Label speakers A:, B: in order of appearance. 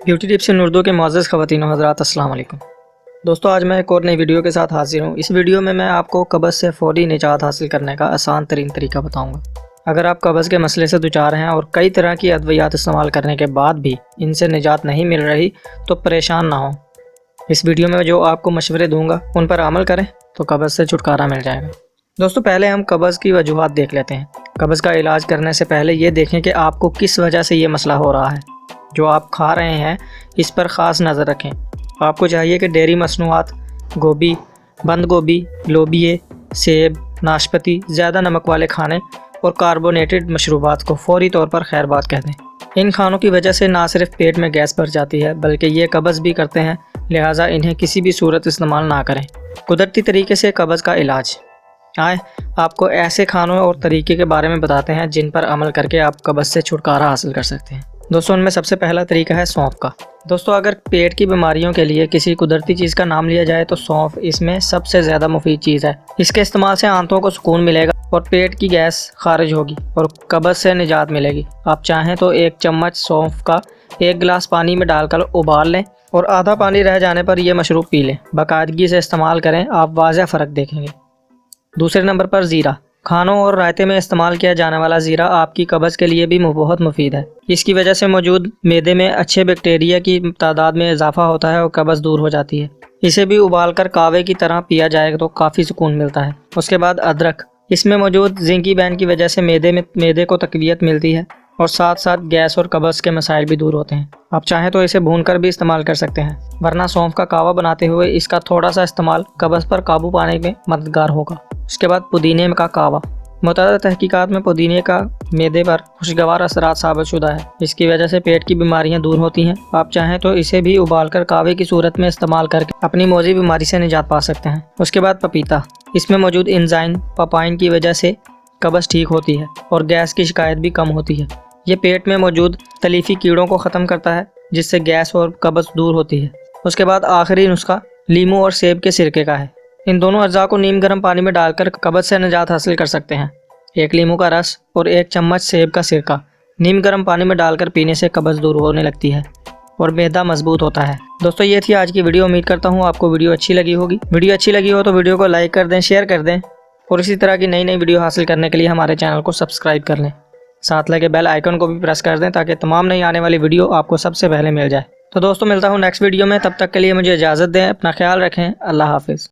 A: Beauty tips ان اردو کے معزز خواتین و حضرات السلام علیکم دوستو، آج میں ایک اور نئی ویڈیو کے ساتھ حاضر ہوں۔ اس ویڈیو میں آپ کو قبض سے فوری نجات حاصل کرنے کا آسان ترین طریقہ بتاؤں گا۔ اگر آپ قبض کے مسئلے سے دوچار ہیں اور کئی طرح کی ادویات استعمال کرنے کے بعد بھی ان سے نجات نہیں مل رہی تو پریشان نہ ہوں۔ اس ویڈیو میں جو آپ کو مشورے دوں گا ان پر عمل کریں تو قبض سے چھٹکارا مل جائے گا۔ دوستو، پہلے ہم قبض کی وجوہات دیکھ لیتے ہیں۔ قبض کا علاج کرنے سے پہلے یہ دیکھیں کہ آپ کو کس وجہ سے یہ مسئلہ ہو رہا ہے۔ جو آپ کھا رہے ہیں اس پر خاص نظر رکھیں۔ آپ کو چاہیے کہ ڈیری مصنوعات، گوبھی، بند گوبھی، لوبیے، سیب، ناشپاتی، زیادہ نمک والے کھانے اور کاربونیٹڈ مشروبات کو فوری طور پر خیر بات کہہ دیں۔ ان کھانوں کی وجہ سے نہ صرف پیٹ میں گیس بھر جاتی ہے بلکہ یہ قبض بھی کرتے ہیں، لہٰذا انہیں کسی بھی صورت استعمال نہ کریں۔ قدرتی طریقے سے قبض کا علاج۔ آئیں آپ کو ایسے کھانوں اور طریقے کے بارے میں بتاتے ہیں جن پر عمل کر کے آپ قبض سے چھٹکارا حاصل کر سکتے ہیں۔ دوستوں، ان میں سب سے پہلا طریقہ ہے سونف کا۔ دوستوں، اگر پیٹ کی بیماریوں کے لیے کسی قدرتی چیز کا نام لیا جائے تو سونف اس میں سب سے زیادہ مفید چیز ہے۔ اس کے استعمال سے آنتوں کو سکون ملے گا اور پیٹ کی گیس خارج ہوگی اور قبض سے نجات ملے گی۔ آپ چاہیں تو 1 چمچ سونف کا 1 گلاس پانی میں ڈال کر ابال لیں اور آدھا پانی رہ جانے پر یہ مشروب پی لیں۔ باقاعدگی سے استعمال کریں، آپ واضح فرق دیکھیں گے۔ دوسرے نمبر پر زیرہ۔ کھانوں اور رائتے میں استعمال کیا جانے والا زیرہ آپ کی قبض کے لیے بھی بہت مفید ہے۔ اس کی وجہ سے موجود معدے میں اچھے بیکٹیریا کی تعداد میں اضافہ ہوتا ہے اور قبض دور ہو جاتی ہے۔ اسے بھی ابال کر قہوے کی طرح پیا جائے تو کافی سکون ملتا ہے۔ اس کے بعد ادرک۔ اس میں موجود زنکی بین کی وجہ سے معدے کو تقویت ملتی ہے اور ساتھ ساتھ گیس اور قبض کے مسائل بھی دور ہوتے ہیں۔ آپ چاہیں تو اسے بھون کر بھی استعمال کر سکتے ہیں، ورنہ سونف کا قہوہ بناتے ہوئے اس کا تھوڑا سا استعمال قبض پر قابو پانے میں مددگار ہوگا۔ اس کے بعد پودینے کا قہوہ۔ متعدد تحقیقات میں پودینے کا معدے پر خوشگوار اثرات ثابت شدہ ہے۔ اس کی وجہ سے پیٹ کی بیماریاں دور ہوتی ہیں۔ آپ چاہیں تو اسے بھی ابال کر قہوے کی صورت میں استعمال کر کے اپنی موذی بیماری سے نجات پا سکتے ہیں۔ اس کے بعد پپیتا۔ اس میں موجود انزائم پپائن کی وجہ سے قبض ٹھیک ہوتی ہے اور گیس کی شکایت بھی کم ہوتی ہے۔ یہ پیٹ میں موجود تلیفی کیڑوں کو ختم کرتا ہے جس سے گیس اور قبض دور ہوتی ہے۔ اس کے بعد آخری نسخہ لیموں اور سیب کے سرکے کا ہے۔ ان دونوں اجزاء کو نیم گرم پانی میں ڈال کر قبض سے نجات حاصل کر سکتے ہیں۔ 1 لیموں کا رس اور 1 چمچ سیب کا سرکہ نیم گرم پانی میں ڈال کر پینے سے قبض دور ہونے لگتی ہے اور معدہ مضبوط ہوتا ہے۔ دوستو، یہ تھی آج کی ویڈیو۔ امید کرتا ہوں آپ کو ویڈیو اچھی لگی ہوگی۔ ویڈیو اچھی لگی ہو تو ویڈیو کو لائک کر دیں، شیئر کر دیں اور اسی طرح کی نئی ویڈیو حاصل کرنے کے لیے ہمارے چینل کو سبسکرائب کر لیں۔ ساتھ لگے بیل آئیکن کو بھی پریس کر دیں تاکہ تمام نئی آنے والی ویڈیو آپ کو سب سے پہلے مل جائے۔ تو دوستو، ملتا ہوں نیکسٹ ویڈیو میں، تب تک کے لیے مجھے اجازت دیں۔ اپنا خیال رکھیں۔ اللہ حافظ۔